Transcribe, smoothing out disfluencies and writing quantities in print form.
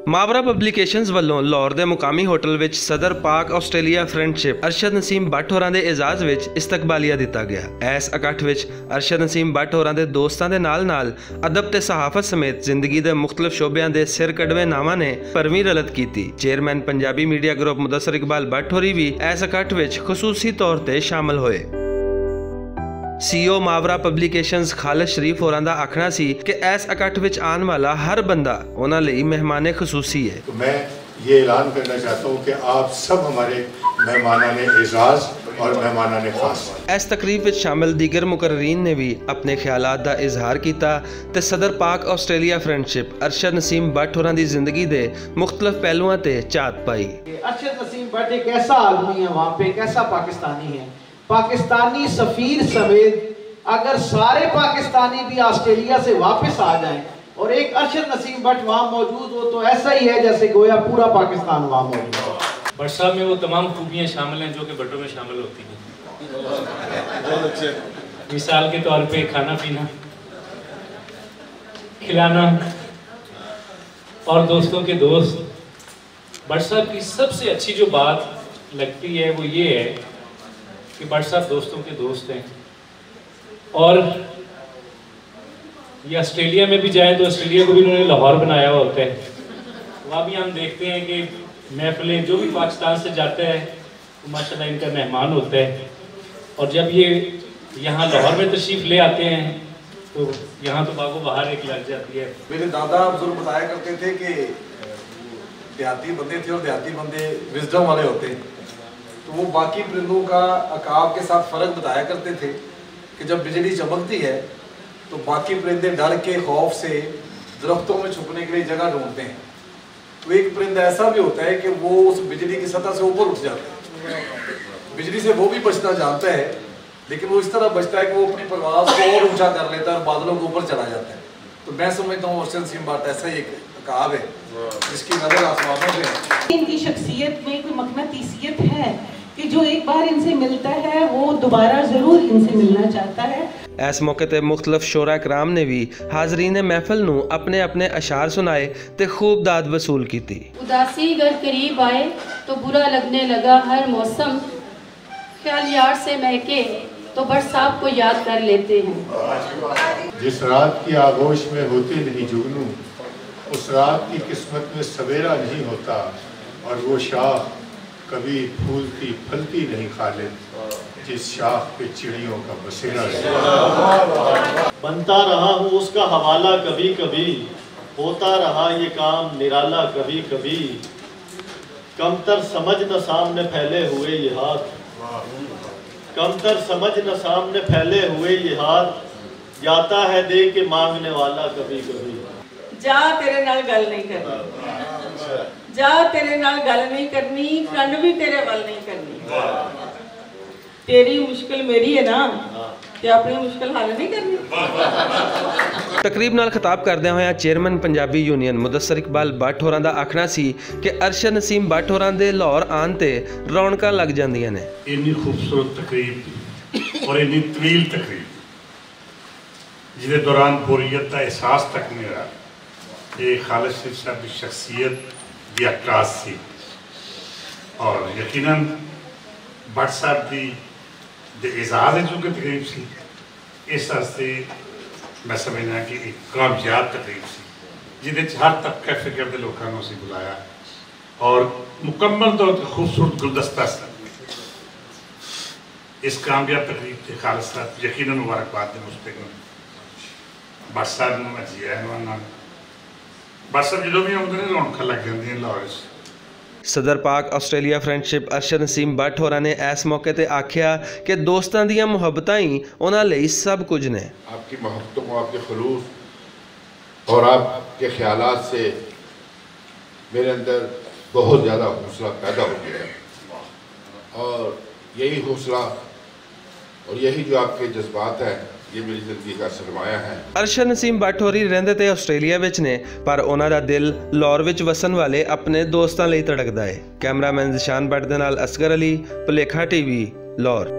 मावरा पब्लिकेशनस वालों लाहौर के मुकामी होटल विच सदर पाक आस्ट्रेलिया फ्रेंडशिप अरशद नसीम भट्ट होरां दे एजाज विच इस्तकबालिया दिता गया। इस इकट्ठ विच अरशद नसीम भट्ट होरां दे दोस्तां दे नाल अदब ते सहाफत समेत जिंदगी दे मुख्तलिफ शोबियां दे सिर कड़वे नावां ने भरवीं रलत कीती। Chairman Punjabi media group Mudassar Iqbal Bhatt होरी भी इस इकट्ठ विच खसूसी तौर ते शामिल होए। CEO मावरा पब्लिकेशनस खालिद शरीफ होरां दा आखना सी कि इस इकट्ठ विच आन वाला हर बंदा उन्हां लई मेहमाने खसूसी है। तो मैं ये ऐलान करना चाहता हूँ कि आप सब हमारे मेहमानाने एजाज और मेहमानाने खास। इस तकरीब विच शामिल दीगर मुकर्रीन ने भी अपने ख्यालात दा इजहार किया ते सदर पाक आस्ट्रेलिया फ्रेंडशिप अरशद नसीम भट्ट होरां दी जिंदगी दे मुख्तलिफ पहलुआं ते झात पाई। अरशद नसीम भट्ट एक ऐसा आदमी है, वहाँ पे एक ऐसा पाकिस्तानी है, पाकिस्तानी सफीर समेत अगर सारे पाकिस्तानी भी ऑस्ट्रेलिया से वापस आ जाएं और एक अरशद नसीम भट्ट वहाँ मौजूद हो तो ऐसा ही है जैसे गोया पूरा पाकिस्तान वहाँ मौजूद हो। भट्ट साहब में वो तमाम खूबियाँ शामिल हैं जो कि भट्टों में शामिल होती हैं। मिसाल के तौर पे खाना पीना, खिलाना और दोस्तों के दोस्त। भट्ट साहब की सबसे अच्छी जो बात लगती है वो ये है कि भट्ट साहब दोस्तों के दोस्त हैं और ये ऑस्ट्रेलिया में भी जाए तो ऑस्ट्रेलिया को भी उन्होंने लाहौर बनाया हुआ होता है। वहाँ भी हम देखते हैं कि महफिलें जो भी पाकिस्तान से जाते हैं तो माशाल्लाह इनका मेहमान होता है और जब ये यहाँ लाहौर में तशरीफ़ ले आते हैं तो यहाँ तो बागो बहार एक लग जाती है। मेरे दादा बुजुर्ग बताया करते थे कि देहाती बंदे थे और देहाती बंदे विजडम वाले होते हैं, तो वो बाकी परिंदों का अकाब के साथ फ़र्क बताया करते थे कि जब बिजली चमकती है तो बाकी परिंदे डर के खौफ से दरख्तों में छुपने के लिए जगह ढूंढते हैं। तो एक परिंदा ऐसा भी होता है कि वो उस बिजली की सतह से ऊपर उठ जाता है। बिजली से वो भी बचना जानता है लेकिन वो इस तरह बचता है कि वो अपनी परवाज़ को और ऊंचा कर लेता है और बादलों के ऊपर चला जाता है। तो मैं समझता हूँ अरशद नसीम भट्ट ऐसा ही एक अकाब है जिसकी नज़र आसमानों पे है। इनकी शख्सियत में कोई मकनतीसियत है कि जो एक बार इनसे मिलता है वो दोबारा जरूर इनसे मिलना चाहता है। इस मौके ते मुख्तलिफ शोरा कराम ने भी हाजरीन महफिल नूं अपने अपने अशार सुनाए ते खूब दाद वसूल की थी। उदासी अगर करीब आए तो बुरा लगने लगा हर मौसम, ख्याल यार से महके तो भट्ट साहब को याद कर लेते हैं। जिस रात की आगोश में होते नहीं जुगनू उस रात की किस्मत में सवेरा नहीं होता और वो शाख कभी फूलती फलती नहीं खालिद जिस शाख पे चिड़ियों का बसेरा है। बनता रहा हूँ उसका हवाला कभी कभी, होता रहा ये काम निराला कभी कभी, कमतर समझ न सामने फैले हुए ये हाथ, कमतर समझ न सामने फैले हुए ये हाथ, जाता है दे के मांगने वाला कभी कभी। जा तेरे नाल गल नहीं करनी, जा तेरे नाल गल नहीं करनी, कन भी तेरे वल नहीं करनी। तेरी मुश्किल मेरी है ना, ते अपनी मुश्किल हल नहीं करनी। तकरीब नाल खिताब करदे होया चेयरमैन पंजाबी यूनियन मुदस्सर इकबाल भट्ट होरां दा आखना सी कि अरशद नसीम भट्ट होरां दे लाहौर आन ते रौनकां लग जांदियां ने। इन्नी खूबसूरत तकरीब और इन्नी तवील तकरीब जिहदे दौरान बोरियत का एहसास तक नहीं रहा, ये खालिद शरीफ साहब की शख्सियत की अक्कास सी और यकीनन भट्ट साहब की एजाज है जो कि तकरीब सी इस वास्ते मैं समझना कि एक कामयाब तकरीब सी जिहदे हर तबके फिक्र के लोगों को असीं बुलाया और मुकम्मल तौर पर खूबसूरत गुलदस्ता सा इस कामयाब तकरीब से खालिद साहब यकीनन मुबारकबाद दें उस पर भट्ट साहब ने मैं जी आया भट्ट साहब जो भी आते हैं रौनक लग जाती लाहौर। सदर पाक आस्ट्रेलिया फ्रेंडशिप अरशद नसीम भट्ट होरां ने इस मौके ते आख्या कि दोस्तां दीयां मुहब्बतां ही उन्हां लई सब कुछ ने। आपकी मोहब्बतों को, आपके खलूस और आपके ख्यालात से मेरे अंदर बहुत ज़्यादा हौसला पैदा हो गया है और यही हौसला और यही जो आपके जज्बात हैं ये मेरी जिंदगी का सरमाया है। अरशद नसीम भट्ट होरी रहिंदे ते आस्ट्रेलिया विच ने पर उन्हां दा दिल लाहौर विच वसन वाले अपने दोस्तां लई धड़कदा है। कैमरामैन ज़िशान भट्ट दे नाल असगर अली, भुलेखा TV, लाहौर।